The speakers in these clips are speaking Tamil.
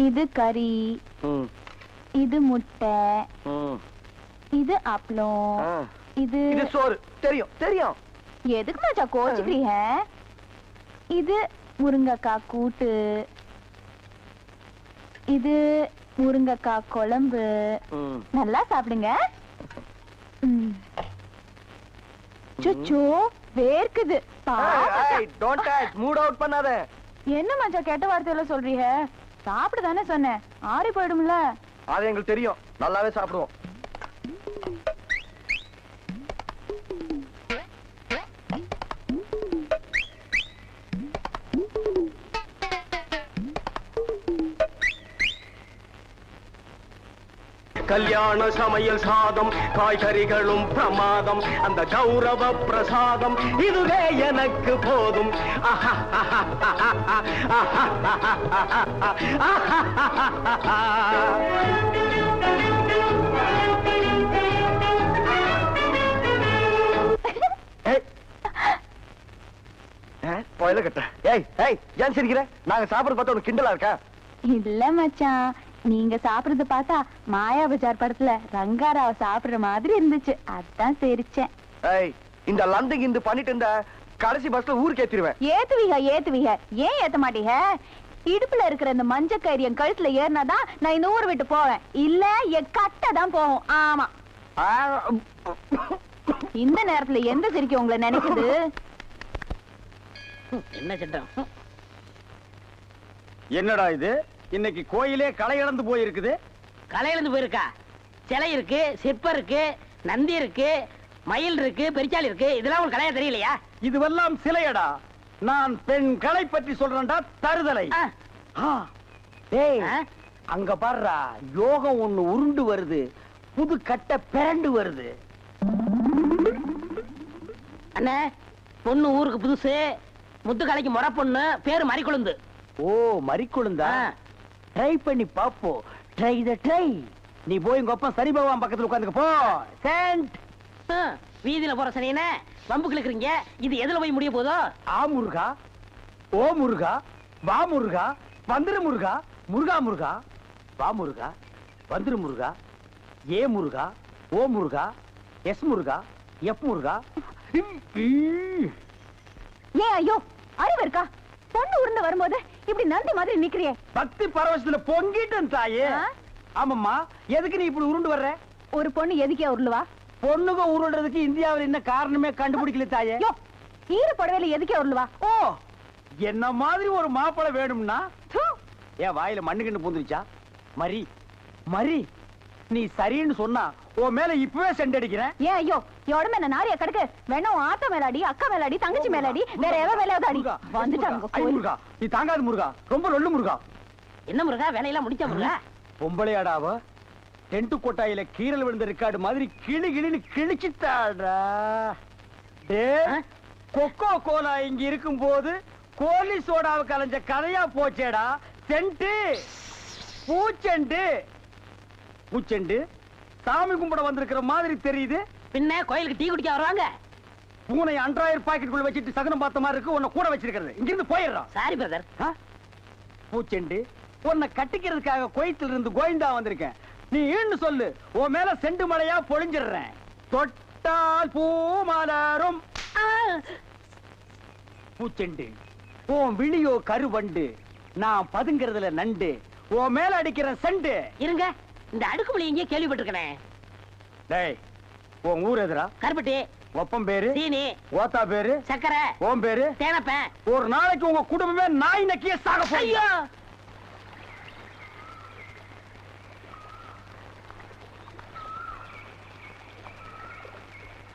இது கறி, இது முட்டை, இது அப்பளம், இது சோறு. தெரியும் தெரியும். எதுக்கு மச்சான் கோச்சுக்கிறீங்க? இது முருங்கக்காய் கூட்டு, இது முருங்கக்காய் குழம்பு. நல்லா சாப்பிடுங்க. சுச்சோ வேர்க்குது. மூட் அவுட் பண்ணாத. என்ன மச்சான் கெட்ட வார்த்தையில சொல்றீங்க? சாப்பிடு தானே சொன்னேன், ஆறி போயிடும்ல. அது எங்களுக்கு தெரியும், நல்லாவே சாப்பிடுவோம். கல்யாண சமையல் சாதம், காய்கறிகளும் பிரமாதம், அந்த கௌரவ பிரசாதம் இதுவே எனக்கு போதும். ஏன் சிரிக்கிற? நாங்க சாப்பிடுறது பார்த்தா உனக்கு கிண்டலா இருக்கா? இல்ல மச்சான், நீங்க சாப்பிடுறது பார்த்தா மாயா பஜார் படத்துல ரங்காராவ சாப்பிடுற மாதிரி இருந்துச்சு, அதான் சிரிச்சேன். இந்த லந்து கிந்து பண்ணிட்டு இருந்த கடைசி பஸ்ல ஊருக்கு ஏத்திடுவேன். ஏத்துவீங்க. ஏன் ஏத்த மாட்டீங்க? இடுப்புல இருக்கிற இந்த மஞ்ச கயிறு என் கழுத்துல ஏறினாதான் நான் இந்த ஊரை விட்டு போவேன், இல்ல என் கட்டை தான் போகும். ஆமா, இந்த நேரத்துல எந்த சிரிக்க உங்களை நினைக்குது? என்ன சட்டம்? என்னடா இது? இன்னைக்கு கோயிலே களை இழந்து போயிருக்குது. களை இழந்து போயிருக்கா? சிலை இருக்கு, சிற்பம் இருக்கு, நந்தி இருக்கு, மயில் இருக்கு, பெரிச்சாலி இருக்கு. இதெல்லாம் உங்களுக்கு கலையா தெரியலையா? இதுவெல்லாம் சிலையடா. நான் பெண் கலை பற்றி சொல்றேன்டா, தருதலை. அங்க பாருடா, யோகம் ஒண்ணு உருண்டு வருது, புது கட்ட பிறண்டு வருது. அண்ணே, பொண்ணு ஊருக்கு புதுசு, முத்துக்கலைக்கு முறை பொண்ணு, பேரு மறிக்குழுந்து. ஓ, மறிக்குழுந்தா? ட்ரை பண்ணி பாப்போ. ட்ரை த ட்ரை. நீ போய் உங்க அப்பா சனி பகவான் பக்கத்துல உட்காந்துக்க போ. சென்ட். வீதியில போற சனியனே வம்பு கிழக்குறீங்க. இது எதுல போய் முடிய போதோ? ஆ முருகா, ஓ முருகா, வா முருகா, வந்துரு முருகா, முருகா முருகா, வா முருகா, வந்துரு முருகா, ஏ முருகா, ஓ முருகா, எஸ் முருகா, எஃப் முருகா. ஏன் ஐயோ, அறிவு இருக்கா? பொண்ணு உருண்டு வரும்போது இப்படி நந்தி மாதிரி நிக்கிறியே. பக்தி பரவசத்துல பொங்கிட்டேன் தாயே. ஆமாம்மா, எதுக்கு நீ இப்படி உருண்டு வர்ற? ஒரு பொண்ணு எதுக்கே உருளுவா? பொண்ணுங்க உருள்றதுக்கு இந்தியாவில் என்ன காரணமே கண்டுபிடிக்கல தாயே. ஈர புடவையில எதுக்கே உருளுவா? ஓ, என்ன மாதிரி ஒரு மாப்பிளை வேணும்னா ஏன் வாயில மண்ணுக்குன்னு பூந்துருச்சா? மரி மரி, நீ சரின்னு சொன்னா உன் மேல இப்பவே செண்டடிக்கிறேன். ஏன் ஐயோ, எவ்வளவு என்ன நாரியா கிடக்கு? வேணா ஆத்த மேலாடி, அக்கா மேலாடி, தங்கச்சி மேலாடி, வேற எவ மேலாவது அடி. வந்துட்டாங்க முருகா, நீ தாங்காது முருகா, ரொம்ப லொல்லு முருகா. என்ன முருகா, வேலையெல்லாம் முடிச்சா முருகா? பொம்பளையாடாவ டென்ட் கொட்டாயில கீரல் விழுந்த ரெக்கார்டு மாதிரி கிளி கிளின்னு கிழிச்சுட்டாடா. கொக்கோ கோலா இங்க இருக்கும் போது கோலி சோடாவை கலைஞ்ச கதையா போச்சேடா. சென்ட்டு பூச்செண்டு பூச்செண்டு சாமி கும்பிட வந்திருக்கிற மாதிரி தெரியுது. பின்ன கோயிலுக்கு டீ குடிக்க வருவாங்க. பூனை அன்றாயிரம் பாக்கெட்டுக்குள்ள வச்சுட்டு சகனம் பார்த்த மாதிரி இருக்கு. உன்னை கூட வச்சிருக்கிறது. இங்கிருந்து போயிடுறான். Sorry brother. பூச்செண்டு, உன்னை கட்டிக்கிறதுக்காக கோயத்தில் இருந்து கோயந்தா வந்திருக்கேன். நீ ஈன்னு சொல்லு, உன் மேல செண்டு மழையா பொழிஞ்சிடுறேன். தொட்டால் பூ மலரும். பூச்செண்டு, உன் விழியோ கருவண்டு, நான் பதுங்கிறதுல நண்டு, உன் மேல அடிக்கிற செண்டு. இருங்க, இந்த அடுக்குமொழி எங்கே கேள்விப்பட்டிருக்கேன். டேய், உன் ஊர் எதுரா? கருப்பட்டி. ஒப்பம் பேரு? சீனி. ஓத்தா பேரு? சக்கரை. ஓம் பேரு? தேனப்பேன். ஒரு நாளைக்கு உங்க குடும்பமே நாய் நக்கிய சாக போறியா?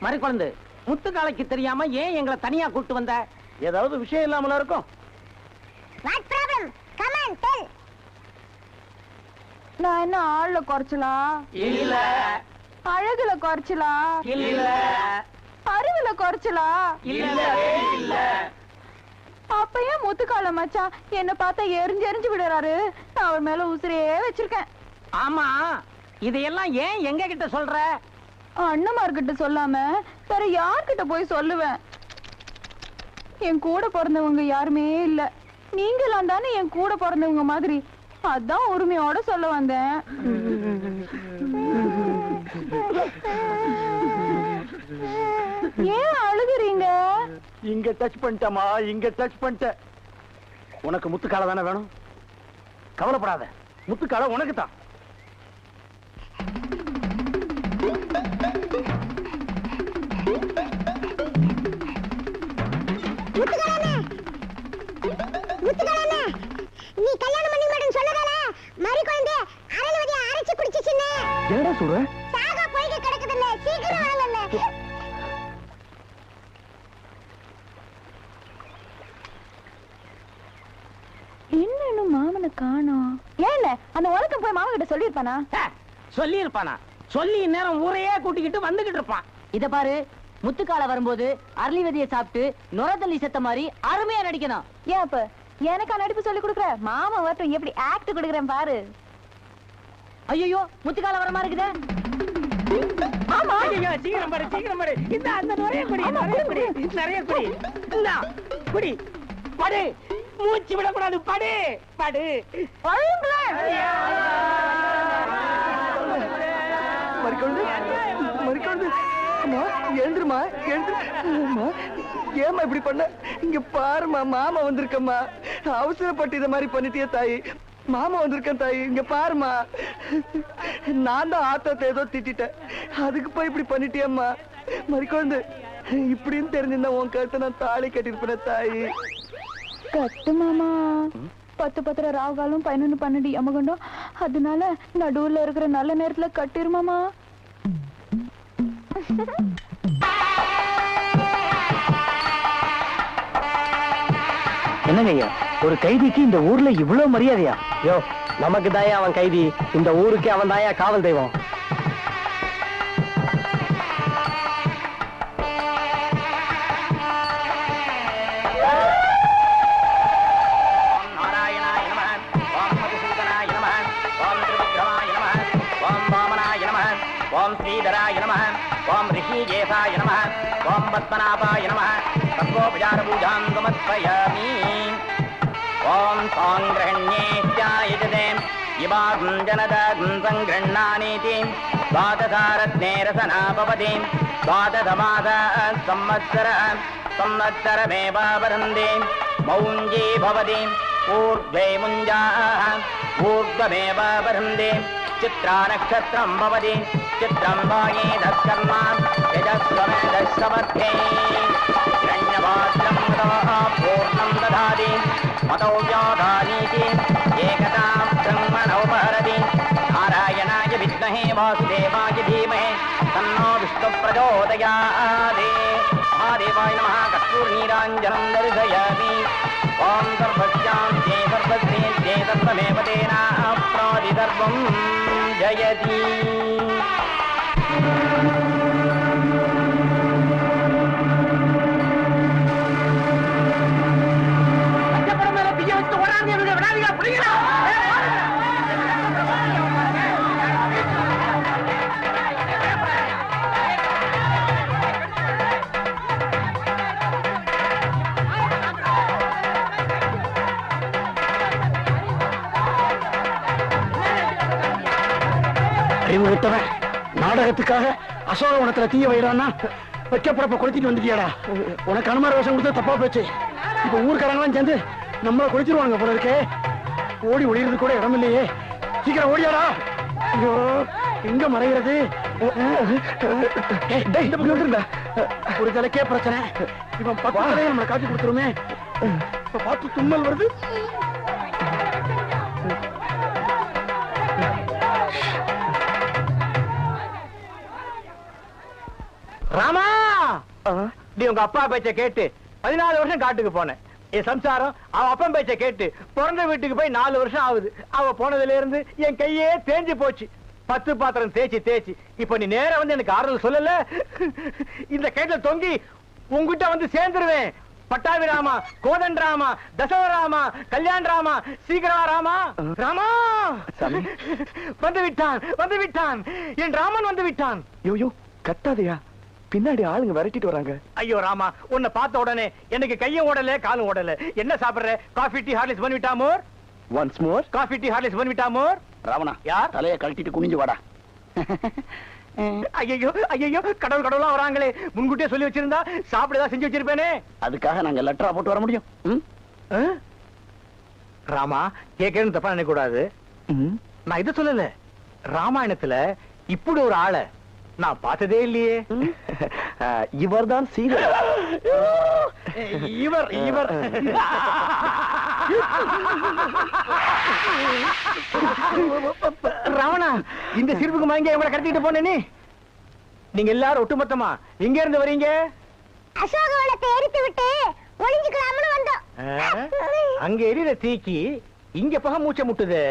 மறிக்குழந்து, முத்துக்காலைக்கு தெரியாம ஏன் எங்களை தனியா கூட்டு வந்த? ஏதாவது விஷயம் இல்லாமல இருக்கும். What problem? Come on, tell. நான் என்ன ஆள்ல குறைச்சலா? இல்ல. அழகுல குறைச்சலா? இல்ல. அறிவுல குறைச்சலா? இல்லவே இல்ல. அப்ப ஏன் முத்துக்கால மச்சான் என்ன பார்த்தா எரிஞ்சு எரிஞ்சு விடுறாரு? நான் அவர் மேல உசிரியே வச்சிருக்கேன். ஆமா, இதையெல்லாம் ஏன் எங்க கிட்ட சொல்ற? அண்ணமார்கிட்ட சொல்லாம வேற யார்கிட்ட போய் சொல்லுவேன்? என் கூட பிறந்தவங்க யாருமே இல்ல. நீங்களாம் தானே என் கூட பிறந்தவங்க மாதிரி. அதான் உரிமையோட சொல்ல வந்தேன். ஏன் அழுகுறீங்க? இங்க டச் பண்ணிட்டமா, இங்க டச் பண்ணிட்ட. உனக்கு முத்துக்கால தானே வேணும்? கவலைப்படாத, முத்துக்கால உனக்கு தான். நீ கல்யாணம் பண்ணி மாட்டேன்னு சொல்லதால மரி குழந்தை அரளவதிய அரைச்சு குடிச்சிச்சுன்னு. என்னடா சொல்ற? சாகா போய்க்கு கிடக்குதுல்ல, சீக்கிரம் வாங்கல்ல. இன்னும் மாமனை காணோம். ஏன்ல அந்த உலகம் போய் மாமன் கிட்ட சொல்லிருப்பானா? சொல்லி இருப்பானா? சொல்லி இந்நேரம் ஊரையே கூட்டிக்கிட்டு வந்துகிட்டு இருப்பான். இத பாரு, முத்துக்கால வரும்போது அரளிவதியை சாப்பிட்டு நுரத்தள்ளி செத்த மாதிரி அருமையா நடிக்கணும். ஏன் அப்ப எனக்கா நடிப்பு சொல்லி கொடுக்குற? மாமா வரட்டும், எப்படி ஆக்ட் கொடுக்குறேன் பாரு. ஐயோ, முத்துக்கால வர மாதிரி இருக்குதே. ஆமா, சீக்கிரம் பாரு, சீக்கிரம் பாரு. இந்த அந்த நிறைய குடி, நிறைய குடி, நிறைய குடி. இந்த குடி, படு. மூச்சு விடக்கூடாது, படு, படு. மறிக்கொழுந்து அம்மா, எழுந்துருமா, எழுந்துருமா. ஏமா இப்படி பண்ண? இங்க பாருமா, மாமா வந்திருக்கம்மா. அவசரப்பட்டு இத மாதிரி பண்ணிட்டிய தாயி. மாமா வந்திருக்கேன் தாயி, இங்க பாருமா. நான் தான் ஆத்தத்தை ஏதோ திட்டேன், அதுக்கு போய் இப்படி பண்ணிட்டியம்மா. மறிக்கொழுந்து, இப்படின்னு தெரிஞ்சிருந்தா உன் கழுத்தை நான் தாலி கட்டிருப்பேன் தாயி. கட்டு மாமா. 10 ராகாலும் 11 12 யமகண்டம். அதனால நடுவுல இருக்கிற நல்ல நேரத்துல கட்டிருமாமா. என்னங்க ஐயா, ஒரு கைதிக்கு இந்த ஊர்ல இவ்வளவு மரியாதையா? யோ, நமக்கு தாயா அவன் கைதி, இந்த ஊருக்கு அவன் தாயா காவல் தெய்வம். ஓம் ஸ்ரீதராய நமः, ஓம் ரிஷிகேசாய நமः, ஓம் பத்மநாபாய நமः. சர்வோபசார பூஜாம் சமர்ப்பயாமி. ஓம் சாங்கிரஹண்யேத்யாயஜதே இவாகம் ஜனதாகம் சங்கிருண்ணானீதி துவாதசாரத்னே ரசனா பவதி துவாதசமாச சம்வத்சர சம்வத்சரமேவாவரந்தே மௌஞ்சே பவதி ஊர்த்வே முஞ்சாः ஊர்த்வமேவாவரந்தே चित्रा नक्षत्रं भवति चित्रं वाये दत्कर्मा यजस्वमेधस्समध्ये हिरण्यपात्रं तवः पूर्णं ददाति मतो व्याधानीति एकतां ब्रह्मणोपहरति नारायणाय विद्महे वासुदेवाय धीमहि तन्नो विष्णुः प्रचोदयात् महादेवाय नमः कर्पूरनीराञ्जनं दर्शयामि ओम सर्वस्यां जय सर्वस्ये जय सर्वमेव तेनाप्नोति सर्वं जयति அறிவுறுத்தவன் நாடகத்துக்காக அசோகவனத்துல தீய வைறான்னா வைக்கப்படப்ப கொளுத்திட்டு வந்துட்டியாடா. உனக்கு அனுமார வேஷம் கொடுத்தா தப்பா போச்சு. இப்ப ஊர்க்காரங்களாம் சேர்ந்து நம்மள கொளுத்திடுவாங்க போல இருக்கே. ஓடி ஒளியிறது கூட இடம் இல்லையே. சீக்கிரம் ஓடியாடா. ஐயோ, எங்க மறைகிறது? இந்த பக்கம் வந்துருந்தா ஒரு தலைக்கே பிரச்சனை. இவன் பக்கத்திலே நம்மளை காட்டி கொடுத்துருமே. இப்ப பார்த்து தும்மல் வருது. ராமா, நீ உங்க அப்பா பேச்ச கேட்டு 14 வருஷம் காட்டுக்கு போனேன். என் சம்சாரம் அவன் அப்பன் பேச்ச கேட்டு பிறந்த வீட்டுக்கு போய் 4 வருஷம் ஆகுது. அவ போனதுல இருந்து என் கையே தேஞ்சு போச்சு. 10 பாத்திரம் தேய்ச்சி தேய்ச்சி. இப்ப நீ நேரா வந்து எனக்கு ஆறுதல் சொல்லல. இந்த கையில தொங்கி உங்ககிட்ட வந்து சேர்ந்துருவேன். பட்டாபி ராமா, கோதன் ராமா, தசவ ராமா, கல்யாண் ராமா, சீக்கிரமா ராமா. ராமா வந்து விட்டான், வந்து விட்டான், என் ராமன் வந்து விட்டான். யோ கத்தாதையா, பின்னாடி ஆளுங்க விரட்டிட்டு வராங்க. ஐயோ ராமா, உன்னை பார்த்த உடனே எனக்கு கையும் ஓடல காலும் ஓடல. என்ன சாப்பிடுற? காஃபி டீ ஹார்லிக்ஸ் பண்ணிவிட்டா மோர்? Once more. Coffee tea Horlicks Bournvita மோர். ராவணா, யார்? தலையை கழட்டிட்டு குனிஞ்சு வாடா. ஐயோ ஐயோ, கடவுளா வராங்களே. முன்கூட்டியே சொல்லி வச்சிருந்தா சாப்பிட செஞ்சு வச்சிருப்பேனே. அதுக்காக நாங்க லெட்டரா போட்டு வர முடியும்? ராமா, கேட்கறேன்னு தப்பா நினைக்க கூடாது. நான் இதை சொல்லல. ராமாயணத்துல இப்படி ஒரு ஆளை நான் பார்த்ததே இல்லையே. இவர் தான் சீதா. இவர் இவர் ராவணா, இந்த சிரிப்புக்கு மயங்க இவங்களை கடத்திட்டு போனே. நீங்க எல்லாரும் ஒட்டுமொத்தமா எங்க இருந்து வரீங்க? அசோகவனத்தை எரித்து விட்டு ஒளிஞ்சுக்கலாம்னு வந்தோம். அங்க எரியிற தீக்கி இங்க பக மூச்ச முட்டுது.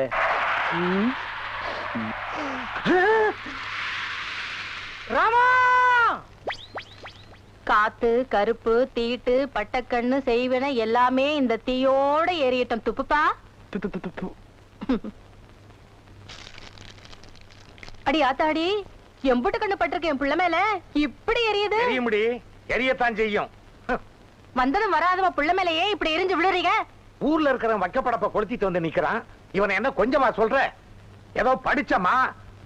ராமா, காத்து, கருப்பு, தீட்டு, பட்டக்கண்ணு, செய்வன எல்லாமே இந்த தீயோட எரியட்டும். துப்புப்பா. அடி ஆத்தாடி, எம்புட்டு கண்ணு பட்டிருக்க என் பிள்ளை மேல இப்படி எரியுது. எரியத்தான் செய்யும். வந்ததும் வராதவ பிள்ளை மேலேயே இப்படி எரிஞ்சு விழுறீங்க. ஊர்ல இருக்கிறவன் வைக்கப்படப்ப கொளுத்திட்டு வந்து நிக்கிறான். இவனை என்ன கொஞ்சமா சொல்ற? ஏதோ படிச்சமா,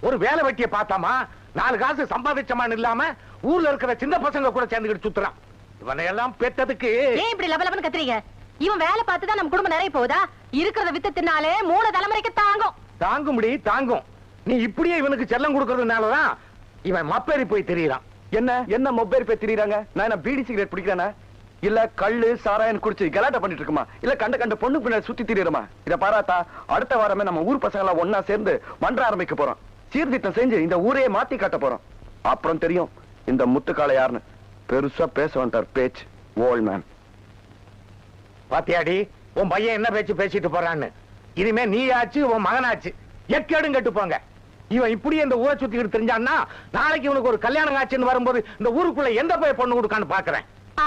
ஒரு வேலை வெட்டிய பார்த்தாமா, 4 காசு சம்பாதிச்சமான்னு இல்லாம ஊர்ல இருக்கிற சின்ன பசங்க கூட சேர்ந்துக்கிட்டு சுத்துறான். இவனை எல்லாம் பெற்றதுக்கு ஏன் இப்படி லபலபன்னு கத்துறீங்க? இவன் வேலை பார்த்துதான் நம்ம குடும்பம் நிறைய போகுதா? இருக்கிறத வித்து தின்னாலே 3 தலைமுறைக்கு தாங்கும். தாங்கும்படி தாங்கும். நீ இப்படியே இவனுக்கு செல்லம் கொடுக்கறதுனாலதான் இவன் மப்பேறி போய் தெரியறான். என்ன மொபைல் போய் திரியறாங்க? நான் என்ன பீடி சிகரெட் பிடிக்கிறேனா? இல்ல கள்ளு சாராயன் குடிச்சு கலாட்டா பண்ணிட்டு இருக்குமா? இல்ல கண்ட பொண்ணு பின்னாடி சுத்தி திரியறமா? இத பாராத்தா, அடுத்த வாரமே நம்ம ஊர் பசங்க எல்லாம் ஒன்னா சேர்ந்து மன்ற ஆரம்பிக்க போறோம். சீர்திட்டம் செஞ்சு இந்த ஊரையே மாத்தி காட்ட போறோம். அப்புறம் தெரியும் இந்த முத்துக்கால யாருன்னு. பெருசா பேச வந்துட்டார் பேச்சு. Old man. பாத்தியாடி, உன் பையன் என்ன பேச்சு பேசிட்டு போறான்னு. இனிமே நீ ஆச்சு, உன் மகனாச்சு, எக்கேடும் கெட்டு போங்க. இவன் இப்படியே இந்த ஊரை சுத்திக்கிட்டு தெரிஞ்சான்னா நாளைக்கு இவனுக்கு ஒரு கல்யாணம் ஆச்சுன்னு வரும்போது இந்த ஊருக்குள்ள எந்த போய் பொண்ணு கொடுக்கான்னு பாக்குறேன்.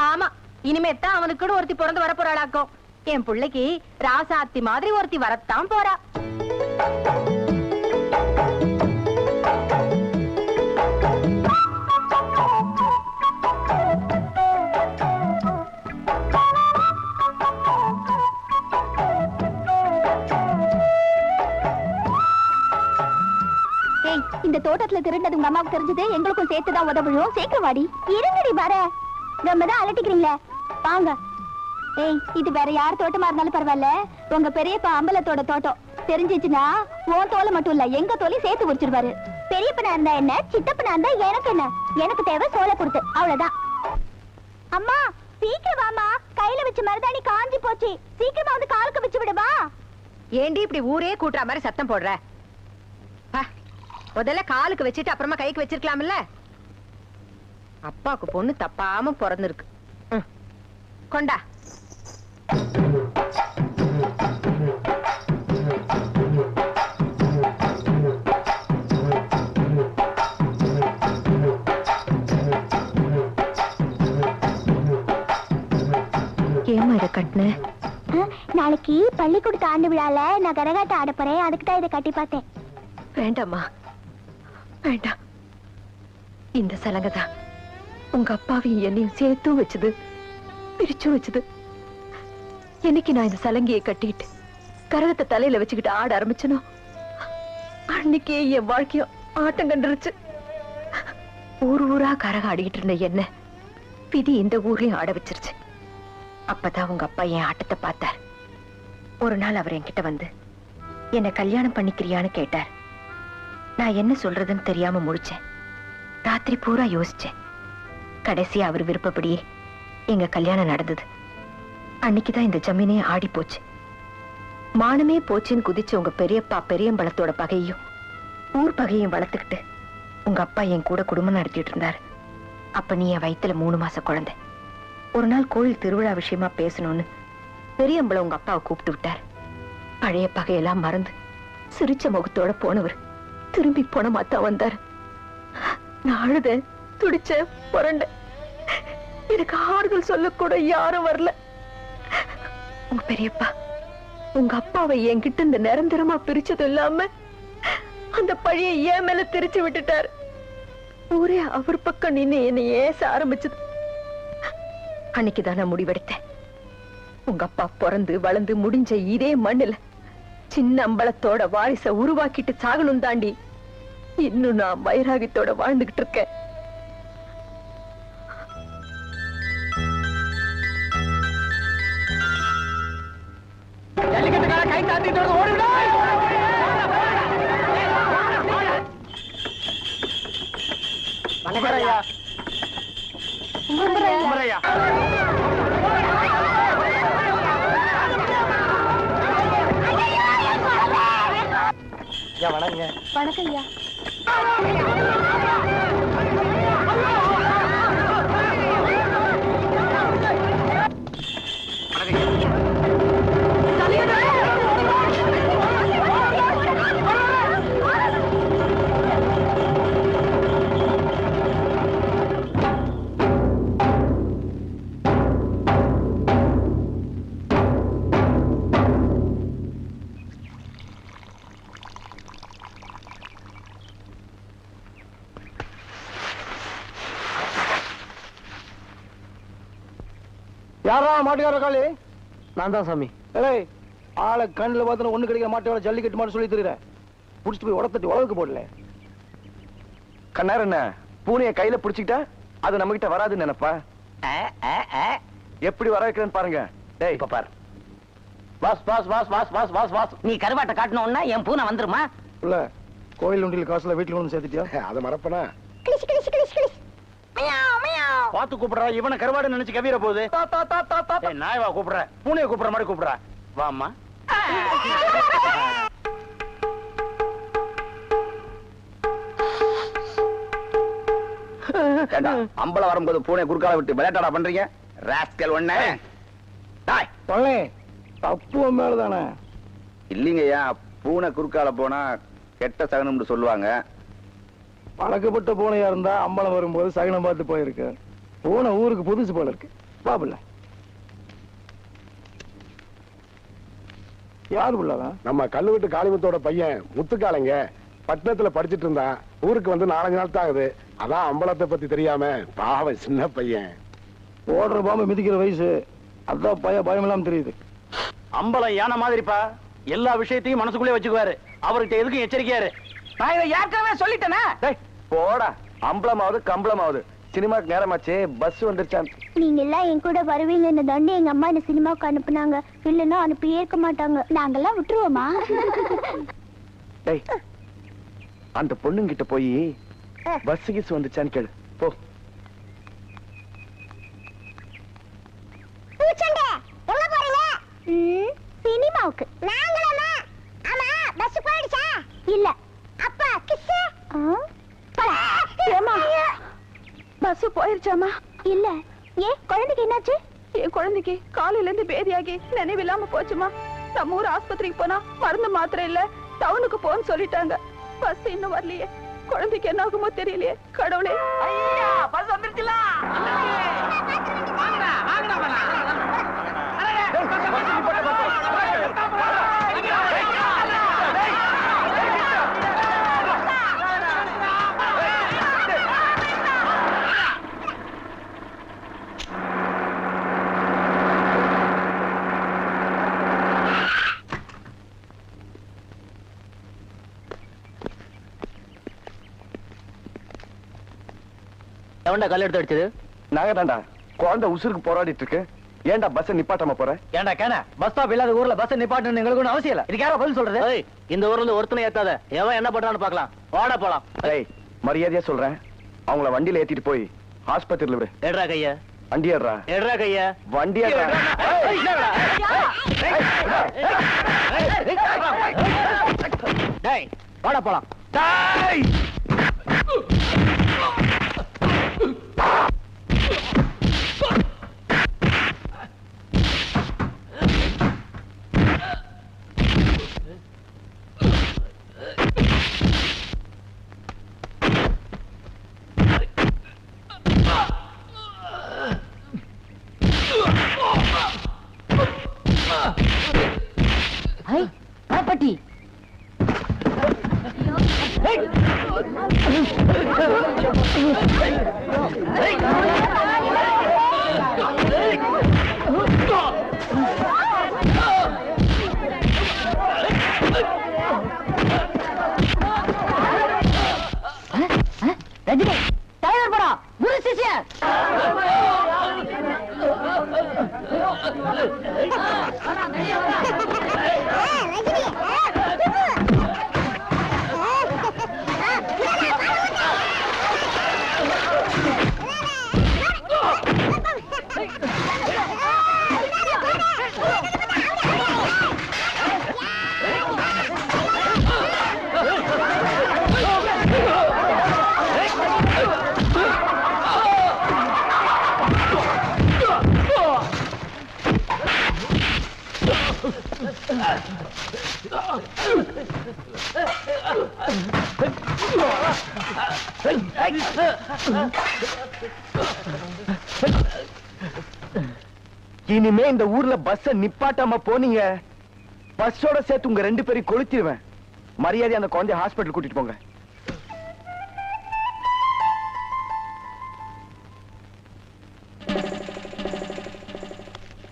ஆமா, இனிமே தான் அவனுக்குன்னு ஒருத்தி பிறந்து வர போறாளாக்கும். என் பிள்ளைக்கு ராசாத்தி மாதிரி ஒருத்தி வரத்தான் போறா. இந்த தோட்டத்துல திருண்டது உங்க அம்மாவுக்கு தெரிஞ்சது எங்களுக்கும் சேர்த்துதான் உதவிடும். சீக்கிரம் வாடி. இருங்கடி வர. ரொம்ப தான் அலட்டிக்கிறீங்களே, வாங்க. ஏய், இது வேற யார் தோட்டமா இருந்தாலும் பரவாயில்ல, உங்க பெரியப்பா அம்பலத்தோட தோட்டம். தெரிஞ்சிச்சுன்னா உன் தோலை மட்டும் இல்ல எங்க தோலையும் சேர்த்து குடிச்சிருவாரு. பெரியப்பனா இருந்தா என்ன, சித்தப்பனா இருந்தா எனக்கு என்ன? எனக்கு தேவை சோலை கொடுத்து, அவ்வளவுதான். அம்மா சீக்கிரம் வாமா, கையில வச்ச மருதாணி காஞ்சி போச்சு. சீக்கிரமா வந்து காலுக்கு வச்சு விடுவா. ஏண்டி இப்படி ஊரே கூட்டுற மாதிரி சத்தம் போடுற? முதல்ல காலுக்கு வச்சுட்டு அப்புறமா கைக்கு வச்சிருக்கலாம்ல. அப்பாவுக்கு பொண்ணு தப்பாம பிறந்திருக்கு. கொண்டா. ஏமா இதை கட்டின? நாளைக்கு பள்ளிக்கூடத்து ஆண்டு விழால நான் கரகாட்டம் ஆட போறேன், அதுக்கு தான் இதை கட்டி பார்த்தேன். வேண்டாம்மா, வேண்டாம். இந்த சலங்கதான் உங்க அப்பாவையும் என்னையும் சேர்த்தும் வச்சது, பிரிச்சும் வச்சது. என்னைக்கு நான் இந்த சலங்கையை கட்டிட்டு கரகத்தை தலையில வச்சுக்கிட்டு ஆட ஆரம்பிச்சனோ அன்னைக்கே என் வாழ்க்கையும் ஆட்டம் கண்டுருச்சு. ஊர் ஊரா கரகம் ஆடிக்கிட்டு இருந்த என்ன விதி இந்த ஊர்லயும் ஆட வச்சிருச்சு. அப்பதான் உங்க அப்பா என் ஆட்டத்தை பார்த்தார். ஒரு நாள் அவர் என்கிட்ட வந்து என்ன கல்யாணம் பண்ணிக்கிறியான்னு கேட்டார். நான் என்ன சொல்றதுன்னு தெரியாம முழிச்சேன். ராத்திரி பூரா யோசிச்சேன். கடைசியா அவர் விருப்பப்படியே எங்க கல்யாணம் நடந்தது. அன்னைக்குதான் இந்த ஜமீனே ஆடி போச்சு. மானமே போச்சுன்னு குதிச்சு உங்க பெரியப்பா பெரியம்பலத்தோட பகையும் ஊர் பகையும் வளர்த்துக்கிட்டு உங்க அப்பா என் கூட குடும்பம் நடத்திட்டு இருந்தாரு. அப்ப நீ என் வயித்துல 3 மாச குழந்தை. ஒரு நாள் கோயில் திருவிழா விஷயமா பேசணும்னு பெரியம்பலம் உங்க அப்பாவை கூப்பிட்டு விட்டார். பழைய பகையெல்லாம் மறந்து சிரிச்ச முகத்தோட போனவர் திரும்பி போன மாத்தா வந்தார். நான் அழுத, துடிச்ச, புரண்ட. எனக்கு ஆறுதல் சொல்லக்கூட யாரும் வரல. உங்க பெரியப்பா உங்க அப்பாவை என்கிட்ட இந்த நிரந்தரமா பிரிச்சது இல்லாம அந்த பழிய ஏன் மேல திரிச்சு விட்டுட்டாரு. ஊரே அவர் பக்கம் நின்னு என்னை ஏச ஆரம்பிச்சது. அன்னைக்குதான் நான் முடிவெடுத்தேன். உங்க அப்பா பிறந்து வளர்ந்து முடிஞ்ச இதே மண்ணுல சின்ன அம்பலத்தோட வாரிச உருவாக்கிட்டு சாகணும் தாண்டி இன்னும் நான் வைராகியத்தோட வாழ்ந்துகிட்டு இருக்கேன். கை காத்திட்டு ஓடிவிட. குமரையா குமரையா வணங்க. வணக்கம் ஐயா. யாரா மாட்டுக்கார காளி? நான் தான் சாமி. ஏய், ஆளை கண்ணுல பார்த்து ஒண்ணு கிடைக்கிற மாட்டோட ஜல்லிக்கட்டு மாட்டு சொல்லி தருற. புடிச்சிட்டு போய் உடத்தட்டி உழவுக்கு போடல. கண்ணார் என்ன பூனையை கையில புடிச்சுக்கிட்டா அது நம்ம கிட்ட வராதுன்னு நினைப்பா. எப்படி வர வைக்கிறேன்னு பாருங்க. டேய் இப்ப பாரு. Was was was was was was was. நீ கருவாட்டை காட்டணும்னா என் பூனை வந்துருமா? இல்ல கோயில் ஒன்றில் காசுல வீட்டுல ஒண்ணு சேர்த்துட்டியா? அதை மறப்பனா பாத்து கூப்பிடுறா. இவனை கருவாடு நினைச்சு கவிர போகுது. நாய் வா கூப்பிடுற. பூனையை கூப்பிடுற மாதிரி கூப்பிடுற. வாம்மா. அம்பல வரும்போது பூனை குறுக்கால விட்டு விளையாட்டா பண்றீங்க ராஸ்கல் ஒண்ணே. தப்பு மேலதானே? இல்லீங்கய்யா, பூனை குறுக்கால போனா கெட்ட சகனம்னு சொல்லுவாங்க. பழக்கப்பட்ட பூனையா இருந்தா அம்பலம் வரும்போது சகனம் பார்த்து போயிருக்கு. பூனை ஊருக்கு புதுசு போல இருக்கு. பாபுல யாரு புள்ளதான்? நம்ம கல்லுவிட்டு காளிமுத்தோட பையன் முத்துக்காலைங்க பட்டணத்துல படிச்சிட்டு இருந்தான். ஊருக்கு வந்து 4 நாள் தான் ஆகுது. அதான் அம்பலத்தை பத்தி தெரியாம பாவம் சின்ன பையன். ஓடுற பாம்பு மிதிக்கிற வயசு. அதான் பயம் இல்லாம தெரியுது. அம்பலம் யானை மாதிரிப்பா. எல்லா விஷயத்தையும் மனசுக்குள்ளே வச்சுக்குவாரு. அவர்கிட்ட எதுக்கும் எச்சரிக்கையாரு. நான் இதை ஏற்கனவே சொல்லிட்டேனா? போடா, அம்பலமாவது கம்பளமாவது சினிமாக்கு நேரமாச்சு. பஸ் வந்துருச்சான். நீங்க எல்லாம் என் கூட வருவீங்கன்னு தாண்டி எங்க அம்மா இந்த சினிமாவுக்கு அனுப்புனாங்க. இல்லன்னா அனுப்பியே இருக்க மாட்டாங்க. நாங்கெல்லாம் விட்டுருவோமா? டேய், அந்த பொண்ணுங்கிட்ட போய் பஸ் கிஸ் வந்துச்சான்னு கேளு போ. சினிமாவுக்கு நாங்களா? ஆமா, பஸ் போயிடுச்சா? இல்ல. அப்பா கிஸ். பஸ் போயிருச்சாமா? இல்ல. ஏன் குழந்தைக்கு என்னாச்சு? என் குழந்தைக்கு காலையில இருந்து பேதியாகி நினைவில்லாம போச்சுமா. நம்ம ஊர் ஆஸ்பத்திரிக்கு போனா மருந்து மாத்திரை இல்ல, டவுனுக்கு போன்னு சொல்லிட்டாங்க. பஸ் இன்னும் வரலையே. குழந்தைக்கு என்ன ஆகுமோ தெரியலையே. கடவுளே. ஐயா, பஸ் வந்துருச்சுல. வாங்கடா வாங்கடா வாடா. எவன்டா கல் எடுத்து அடிச்சது? நாங்க தான்டா. குழந்தை உசுருக்கு போராடிட்டு இருக்கு. ஏன்டா பஸ் நிப்பாட்டாம போற? ஏன்டா கேன பஸ் ஸ்டாப் இல்லாத ஊர்ல பஸ் நிப்பாட்டணும் எங்களுக்கு ஒன்றும் அவசியம் இல்ல. இதுக்கு யாரோ பதில் சொல்றது? இந்த ஊர்ல ஒருத்தனை ஏத்தாத. எவன் என்ன பண்றான்னு பாக்கலாம். வாடா போலாம். ஏய், மரியாதையா சொல்றேன். அவங்கள வண்டியில ஏத்திட்டு போய் ஆஸ்பத்திரியில விடு. எடுறா கைய. வண்டி ஏறா. எடுறா கைய. வண்டி ஏறா. டேய், வாடா போலாம். டேய்! பட்டி இனிமே இந்த ஊர்ல பஸ் நிப்பாட்டாம போனீங்க, பஸ்ஸோட சேர்த்து உங்க 2 பேரையும் கொளுத்திடுவேன். மரியாதை அந்த குழந்தைய ஹாஸ்பிட்டல் கூட்டிட்டு போங்க.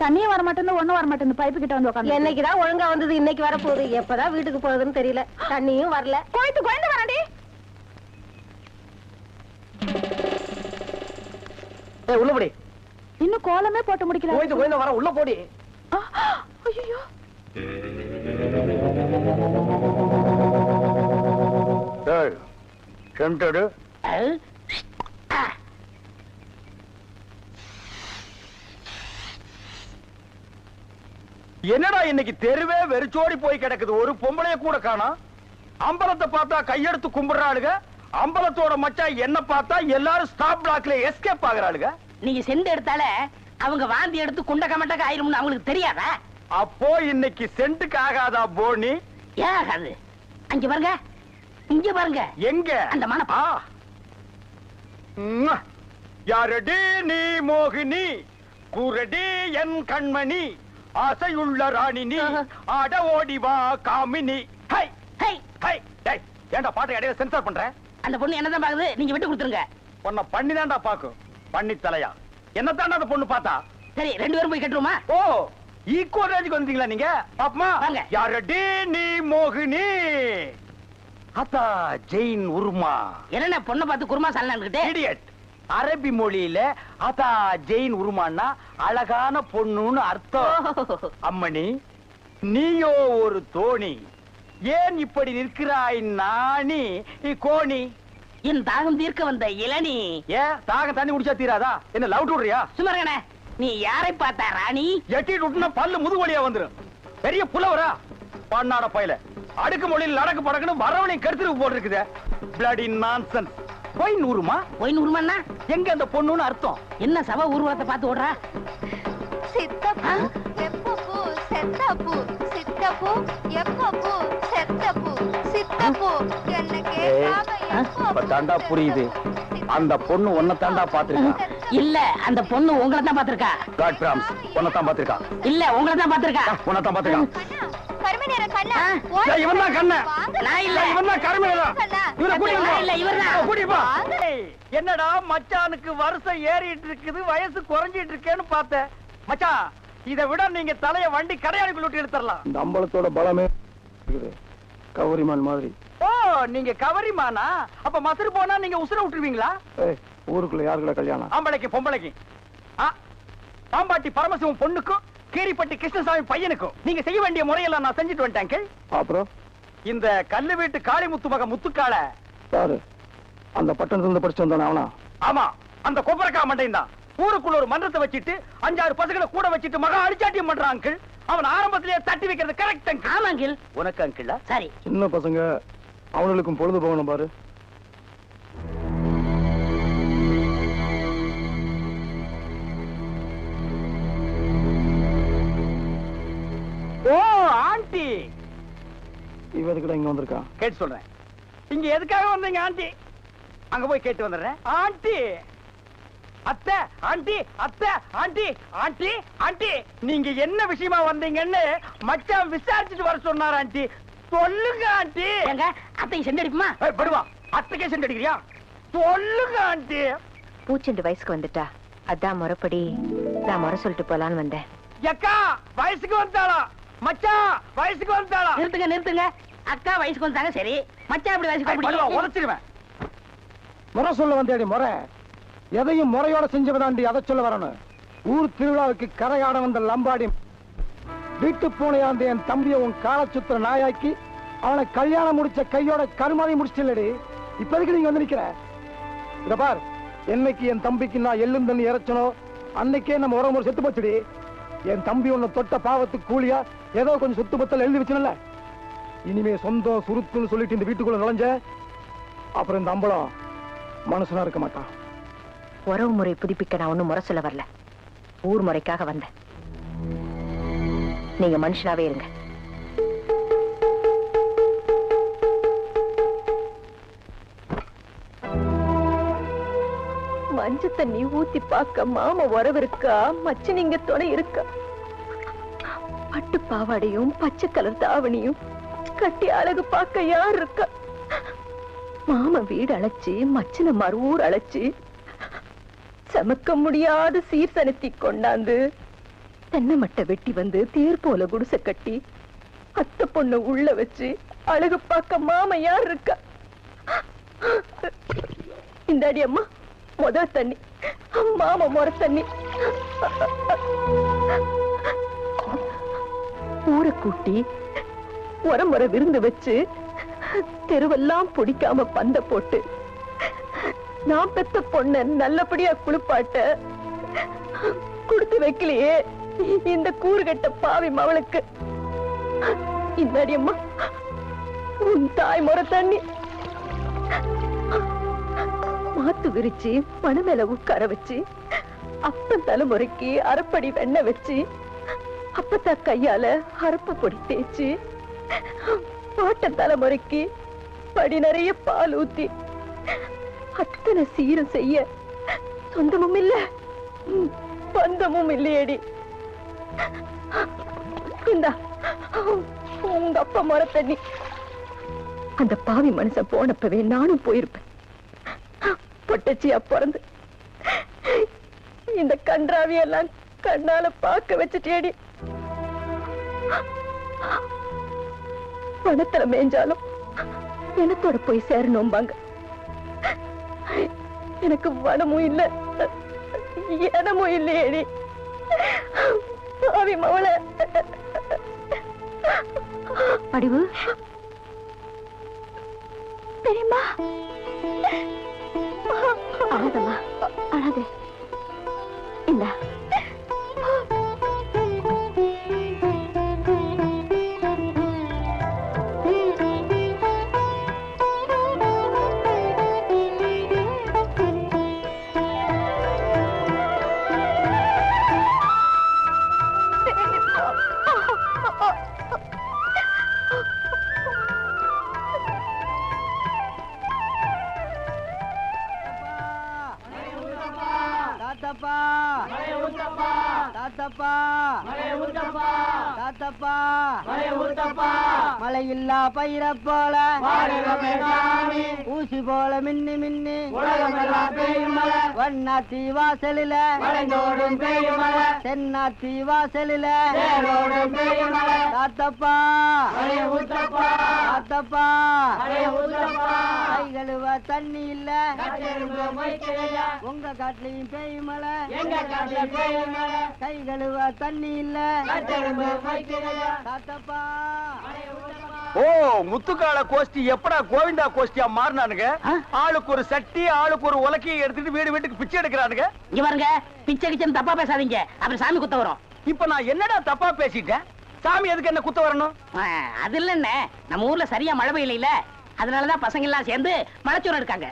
தண்ணியும் வர மாட்டேன்னு ஒண்ணும் வர மாட்டேன்னு பைப்பு கிட்ட வந்து உட்காந்து. என்னைக்குதான் ஒழுங்கா வந்தது, இன்னைக்கு வர போகுது. எப்பதான் வீட்டுக்கு போறதுன்னு தெரியல. தண்ணியும் வரல. கோயந்து வராடி. உள்ள போடி. இன்னும் கோலமே போட்டு முடிக்கல. கோயந்து வர, உள்ள போடி. ஐயோ, சென்டடு என்னடா இன்னைக்கு தெருவே வெறிச்சோடி போய் கிடக்குது. ஒரு பொம்பளைய கூட காணோம். அம்பலத்தை பார்த்தா கையெடுத்து கும்பிடுறாளுங்க. அம்பலத்தோட மச்சான் என்ன பார்த்தா எல்லாரும் ஸ்டாப் பிளாக்ல எஸ்கேப் ஆகுறாளுங்க. நீங்க செண்டு எடுத்தால அவங்க வாந்தி எடுத்து குண்ட கமட்டக்க ஆயிரும்னு அவங்களுக்கு தெரியாதா? அப்போ இன்னைக்கு சென்ட்டுக்கு ஆகாதா போனி? ஏன் ஆகாது? அங்க பாருங்க, இங்க பாருங்க. எங்க அந்த மனப்பா யாரடி நீ மோகினி, கூரடி என் கண்மணி, ஆசையுள்ள ராணி நீ, ஆட ஓடி வா காமினி. ஹை ஹை ஹை டேய், ஏன்டா பாட்டு இடையில சென்சார் பண்ற? அந்த பொண்ணு என்னதான் பாக்குது, நீங்க விட்டு கொடுத்துருங்க. உன்னை பண்ணி தான்டா பாக்கும். பண்ணி தலையா என்ன தாண்டா அந்த பொண்ணு பார்த்தா? சரி, 2 பேரும் போய் கட்டுருமா? ஓ, ஈக்குவல் ரேஞ்சுக்கு வந்தீங்களா நீங்க? பாப்பமா வாங்க. யாரடி நீ மோகினி, அத்தா ஜெயின் உருமா. என்ன பொண்ணை பார்த்து குருமா சாலனான்கிட்டே? இடியட். அரபி மொழியில அதா ஜெயின் உருமான்னா அழகான பொண்ணுன்னு அர்த்தம். அம்மணி, நீயோ ஒரு தோணி, ஏன் இப்படி நிற்கிறாய் நாணி கோணி? என் தாகம் தீர்க்க வந்த இளநீ. ஏன் தாகம் தண்ணி குடிச்சா தீராதா? என்ன லவ் விடுறியா? சுமரகனே, நீ யாரை பார்த்தா ராணி? எட்டிட்டு விட்டுனா பல்லு முதுகு வழியா வந்துரும். பெரிய புலவரா பண்ணாட பையல. அடுக்கு மொழியில் நடக்கு படக்குன்னு வரவனையும் கருத்துருக்கு போட்டிருக்குது. Bloody nonsense. போய் நூறுமா? போய் நூறுமாண்ணா எங்க அந்த பொண்ணுன்னு அர்த்தம்? என்ன சவ ஊர்வலத்தை பார்த்து ஓடுறா? சித்தப்பு எப்பப்பு செத்தப்பு, சித்தப்பு எப்பப்பு செத்தப்பு, சித்தப்பு என்ன கேட்காம இப்ப தாண்டா புரியுது. அந்த பொண்ணு உன்னை தாண்டா பாத்துருக்கா. இல்ல, அந்த பொண்ணு உங்களை தான் பாத்திருக்கா. காட் பிராம்ஸ் உன்னை தான் பாத்துருக்கா. இல்ல, உங்களை தான் பாத்திருக்கா. உன்னை தான் பாத்துருக்கா. கருமநேர கண்ணா, இவன் தான் கண்ண. நான் இல்ல. இவன் தான் கருமேல. இவரை கூட்டிட்டு நான் இல்ல, இவர்தான். கூட்டிட்டு போ. என்னடா மச்சானுக்கு வருஷம் ஏறிட்டு இருக்குது, வயசு குறைஞ்சிட்டு இருக்கேன்னு பார்த்தேன். மச்சான், இதை விட நீங்க தலைய வண்டி கடையாளுக்குள்ள விட்டு எடுத்துடலாம். இந்த அம்பலத்தோட பலமே கவரிமான் மாதிரி. ஓ, நீங்க கவரிமானா? அப்ப மசரு போனா நீங்க உசுர விட்டுருவீங்களா? ஊருக்குள்ள யாருக்குள்ள கல்யாணம்? ஆம்பளைக்கு பொம்பளைக்கு. பாம்பாட்டி பரமசிவம் பொண்ணுக்கும் கீரிப்பட்டி கிருஷ்ணசாமி பையனுக்கும் நீங்க செய்ய வேண்டிய முறையெல்லாம் நான் செஞ்சுட்டு வந்துட்டேன். அப்புறம் இந்த கல்லு வீட்டு காளிமுத்து மக முத்துக்கால யாரு? அந்த பட்டணத்துல இருந்து படிச்சு வந்தானே அவனா? ஆமா, அந்த கொப்பரக்கா மண்டையும் தான். ஊருக்குள்ள ஒரு மன்றத்தை வச்சிட்டு 5-6 பசங்களை கூட வச்சிட்டு மகா அடிச்சாட்டியம் பண்றான் அங்கிள். அவன் ஆரம்பத்திலேயே தட்டி வைக்கிறது கரெக்ட் அங்கிள். ஆமா அங்கிள். உனக்கு அங்கிள் சரி, சின்ன பசங்க அவனுக்கும் பொழுது போகணும் பாரு. ஓ ஆண்டி, இவ எதுக்குடா இங்க வந்திருக்கா? கேட்டு சொல்றேன். இங்க எதுக்காக வந்தீங்க ஆண்டி? அங்க போய் கேட்டு வந்துடுறேன். ஆண்டி, அத்தை, ஆண்டி, அத்தை, ஆண்டி, ஆண்டி, ஆண்டி, நீங்க என்ன விஷயமா வந்தீங்கன்னு மச்சான் விசாரிச்சுட்டு வர சொன்னார் ஆண்டி. சொல்லுங்க ஆண்டி. எங்க அத்தை செண்டு அடிப்புமா? படுவா, அத்தைக்கே சென்று அடிக்கிறியா? சொல்லுங்க ஆண்டி. பூச்செண்டு வயசுக்கு வந்துட்டா, அதான் முறைப்படி நான் முறை சொல்லிட்டு போலான்னு வந்தேன். அக்கா வயசுக்கு வந்தாளா? மச்சான் வயசுக்கு வந்தாளா? நிறுத்துங்க, நிறுத்துங்க. அக்கா வயசுக்கு வந்தாங்க, சரி. மச்சான் அப்படி வயசுக்கு படுவா, அப்படி உரைச்சிருவேன். முறை சொல்ல வந்தேடி முறை. எதையும் முறையோட செஞ்சவதாண்டி, அதை சொல்ல வரணும். ஊர் திருவிழாவுக்கு கரையாட வந்த லம்பாடி வீட்டு பூனையாந்த என் தம்பிய உன் கால சுத்துற நாயாக்கி அவனை கல்யாணம் முடிச்ச கையோட கருமாதி முடிச்சில்லடி. இப்போதைக்கு நீங்க வந்து நிக்கிற. இத பார், என்னைக்கு என் தம்பிக்கு நான் எள்ளும் தண்ணி இறைச்சனோ அன்னைக்கே நம்ம உறவு செத்து போச்சுடி. என் தம்பி உன்னை தொட்ட பாவத்துக்கு கூலியா ஏதோ கொஞ்சம் சொத்து பத்தல் எழுதி வச்சுனல. இனிமே சொந்தம் சுருத்துன்னு சொல்லிட்டு இந்த வீட்டுக்குள்ள நுழைஞ்ச அப்புறம் இந்த அம்பலம் மனுஷனா இருக்க மாட்டான். உறவு முறை புதுப்பிக்க நான் ஒண்ணும் முறை சொல்ல வரல, ஊர் முறைக்காக வந்தேன். நீங்க மனுஷனாவே இருங்க, மஞ்ச தண்ணி ஊத்தி பார்க்க மாமா உறவு இருக்கா, மச்சினிங்க துணை இருக்கா? பட்டு பாவாடையும் பச்சை கலர் தாவணியும் கட்டி அழகு பார்க்க யார் இருக்கா? மாமா வீடு அழைச்சு மச்சின மறுவூர் அழைச்சு சமக்க முடியாத சீர்சனத்தி கொண்டாந்து தென்னை மட்டை வெட்டி வந்து தேர் போல குடிசை கட்டி அத்தை பொண்ணு உள்ள வச்சு அழகு பார்க்க மாமா யார் இருக்கா? இந்த அடி அம்மா முதல் தண்ணி, மாமா முறை தண்ணி. ஊரை கூட்டி முறை விருந்து வச்சு தெருவெல்லாம் பிடிக்காம பந்த போட்டு நான் பெத்த பொண்ண நல்லபடியா குளிப்பாட்ட கொடுத்து வைக்கலையே இந்த கூறுகட்ட பாவி மவளுக்கு. இந்த அடி அம்மா உன் தாய் முறை தண்ணி. மாத்து விரிச்சு மண மேல உட்கார வச்சு அப்பன் தலைமுறைக்கு அரைப்படி வெண்ணெய் வச்சு அப்பத்தா கையால அரப்பு பொடி தேய்ச்சு பாட்ட தலைமுறைக்கு படி நிறைய பால் ஊத்தி அத்தனை சீரம் செய்ய சொந்தமும் இல்ல பந்தமும் இல்லையடி. இந்தா உங்க அப்பா முறை தண்ணி. அந்த பாவி மனுஷன் போனப்பவே நானும் போயிருப்பேன். பொட்டச்சியா பிறந்து இந்த கன்றாவியெல்லாம் கண்ணால பார்க்க வச்சுட்டேடி. பணத்துல மேய்ஞ்சாலும் எனத்தோட போய் சேரணும்பாங்க. எனக்கு வனமும் இல்ல எனமும் இல்லையேடி. பாவி மவளை. படிவு தெரியுமா? அழாதம்மா அழாதே. இந்த மழையில்லா பயிர போல ஊசி போல மின்னி மின்னி வண்ணாத்தி வாசலில தென்னாத்தி வாசலில தாத்தப்பா தாத்தப்பா கை கழுவ தண்ணி இல்ல உங்க காட்டுலயும் பேய் மலை கை கழுவ தண்ணி இல்ல தாத்தப்பா. ஓ முத்துக்கால கோஷ்டி எப்படா கோவிந்தா கோஷ்டியா மாறினானுங்க? ஆளுக்கு ஒரு சட்டி ஆளுக்கு ஒரு உலக்கையை எடுத்துட்டு வீடு வீட்டுக்கு பிச்சை எடுக்கிறானுங்க. இங்க பாருங்க, பிச்சை கிச்சன் தப்பா பேசாதீங்க, அப்புறம் சாமி குத்த வரும். இப்ப நான் என்னடா தப்பா பேசிட்டேன்? சாமி எதுக்கு என்ன குத்த வரணும்? அது இல்லன்னு நம்ம ஊர்ல சரியா மழை பெய்யல, அதனாலதான் பசங்க எல்லாம் சேர்ந்து மலைச்சோறு எடுக்காங்க.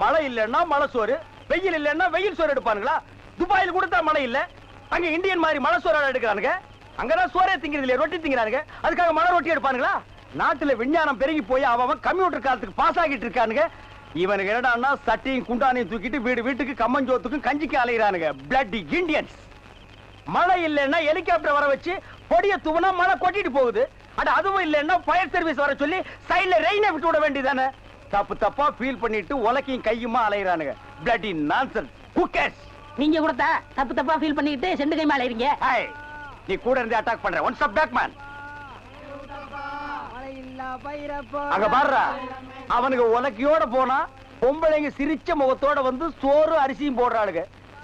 மழை இல்லன்னா மலை சோறு, வெயில் இல்லன்னா வெயில் சோறு எடுப்பானுங்களா? துபாயில் கொடுத்தா மழை இல்ல, அங்க இந்தியன் மாதிரி மலை சோறு எடுக்கிறானுங்க. அங்கதான் சோறே திங்கிறது இல்லையா, ரொட்டி திங்கிறானுங்க. அதுக்காக மலை ரொட்டி எடுப்பானுங்களா? நாட்டுல விஞ்ஞானம் பெருகி போய் அவன் கம்ப்யூட்டர் காலத்துக்கு பாஸ் ஆகிட்டு இருக்கானுங்க. இவனுக்கு என்னடான்னா சட்டியும் குண்டானையும் தூக்கிட்டு வீடு வீட்டுக்கு கம்மஞ்சோத்துக்கும் கஞ்சிக்கு அலைகிறானுங்க. Blood Indians. மழை இல்லைன்னா ஹெலிகாப்டர் வர வச்சு பொடிய தூவனா மழை கொட்டிட்டு போகுது. அட அதுவும் இல்லைன்னா ஃபயர் சர்வீஸ் வர சொல்லி சைடுல ரெயினை விட்டு விட வேண்டியதானே? தப்பு தப்பா ஃபீல் பண்ணிட்டு உலக்கையும் கையுமா அலைகிறானுங்க. Blood nonsense. குக்கர்ஸ். நீங்க கூட தப்பு தப்பா ஃபீல் பண்ணிட்டு செண்டு கைமா அலைறீங்க. நீ கூட இருந்து அட்டாக் பண்ற. One stop back man. அங்க பாருடா, அவனுக்கு உலக்கையோட போனா பொம்பளைங்க சிரிச்ச முகத்தோட வந்து சோறு அரிசியும் போடுறாளுங்க.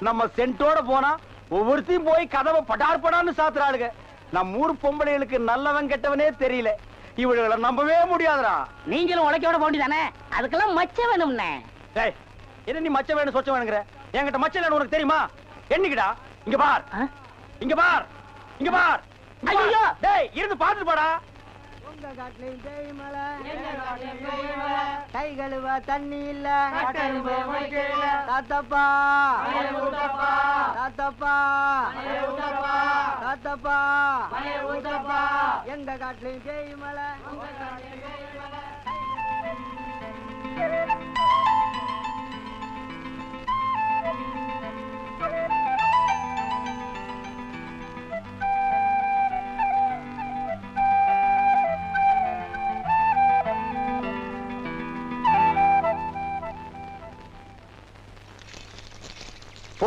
நம்ம சென்ட்டோட போனா ஒவ்வொருத்தையும் போய் கதவை படார் படான்னு சாத்துறாளுங்க. நம்ம ஊர் பொம்பளைகளுக்கு நல்லவன் கெட்டவனே தெரியல. இவர்களை நம்பவே முடியாதுடா. நீங்களும் உலக்கையோட போண்டிதானே, அதுக்கெல்லாம் மச்ச வேணும்னே. என்ன நீ மச்ச வேணும் சொச்ச வேணுங்கிற? என்கிட்ட மச்ச இல்லன்னு உனக்கு தெரியுமா? என்னைக்குடா? இங்க பார், இங்க பார், இங்க பார். ஐயோ டேய், இருந்து பாத்துட்டு போடா. உங்க காட்டுலயும் பேய் மலை, கை கழுவ தண்ணி இல்ல, தாத்தப்பா தாத்தப்பா தாத்தப்பா, எங்க காட்டுலயும் பேய் மலை.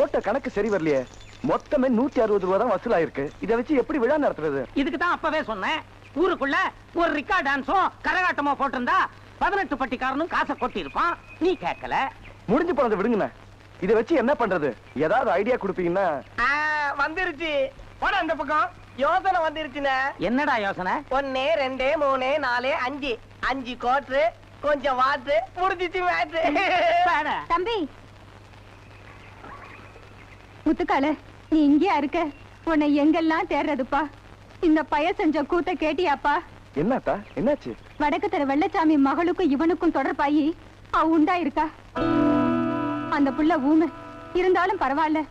போட்ட கணக்கு சரி வரலையே. மொத்தமே 160 ரூபா தான் வசூலாயிருக்கு. இதை வச்சு எப்படி விழா நடத்துறது? இதுக்கு தான் அப்பவே சொன்னேன், ஊருக்குள்ள ஒரு ரிக்கா டான்ஸோ கரகாட்டமோ போட்டிருந்தா 18 பட்டிக்காரனும் காசை கொட்டி இருப்பான். நீ கேட்கல. முடிஞ்சு போனதை விடுங்கண்ணே. இதை வச்சு என்ன பண்றது? ஏதாவது ஐடியா கொடுப்பீங்கன்னா? வந்துருச்சு. போட அந்த பக்கம் யோசனை வந்துருச்சுண்ணே. என்னடா யோசனை? 1 2 3 4 5 5 கோட்ரு கொஞ்சம் வாட்டு முடிஞ்சிச்சு மேட்ரு. தம்பி முத்துக்கால, நீ இங்கேயா இருக்க? உன்னை எங்கெல்லாம் தேடுறதுப்பா? இந்த பைய செஞ்ச கூத்த கேட்டியாப்பா? என்னத்தா என்னாச்சு? வடக்கு தெரு வெள்ளச்சாமி மகளுக்கும் இவனுக்கும் தொடர்பாயி அவ உண்டா இருக்கா. அந்த புள்ள ஊமை இருந்தாலும் பரவாயில்ல,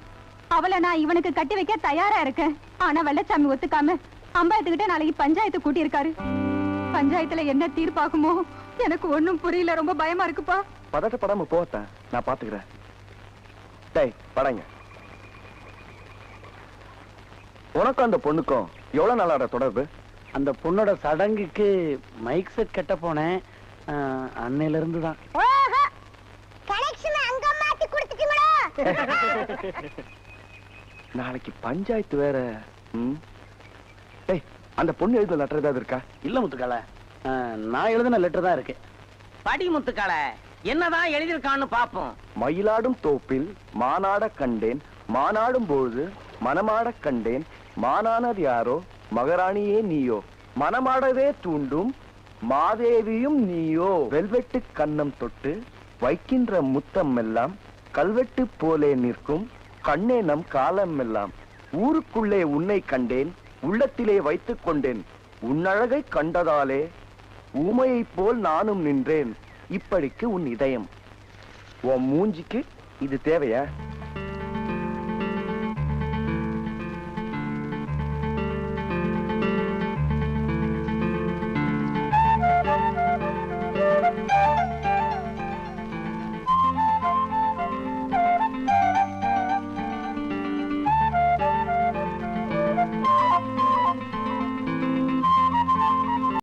அவளை நான் இவனுக்கு கட்டி வைக்க தயாரா இருக்கேன். ஆனா வெள்ளச்சாமி ஒத்துக்காம அம்பாயத்துக்கிட்ட நாளைக்கு பஞ்சாயத்து கூட்டி இருக்காரு. பஞ்சாயத்துல என்ன தீர்ப்பாகுமோ எனக்கு ஒண்ணும் புரியல. ரொம்ப பயமா இருக்குப்பா. பதட்டப்படாம போட்டேன், நான் பாத்துக்கிறேன். டேய் படங்க. உனக்கும் அந்த பொண்ணுக்கும் எவ்வளவு நாளோட தொடர்பு? அந்த பொண்ணோட சடங்குக்கு மைக் செட் கட்ட போனேன், அன்னையில இருந்து தான். நாளைக்கு பஞ்சாயத்து வேற. டேய் அந்த பொண்ணு எழுத லெட்டர் ஏதாவது இருக்கா? இல்ல முத்துக்கால, நான் எழுதின லெட்டர் தான் இருக்கு. படி முத்துக்கால, என்னதான் எழுதிருக்கான்னு பாப்போம். மயிலாடும் தோப்பில் மானாட கண்டேன், மானாடும் பொழுது மனமாட கண்டேன், மானானது யாரோ மகாராணியே நீயோ, மனமாடவே தூண்டும் மாதேவியும் நீயோ, வெல்வெட்டு கன்னம் தொட்டு வைக்கின்ற முத்தம் எல்லாம் கல்வெட்டு போலே நிற்கும் கண்ணே நம் காலம் எல்லாம், ஊருக்குள்ளே உன்னை கண்டேன், உள்ளத்திலே வைத்துக் கொண்டேன், உன்னழகை கண்டதாலே ஊமையை போல் நானும் நின்றேன், இப்படிக்கு உன் இதயம். உன் மூஞ்சிக்கு இது தேவையா?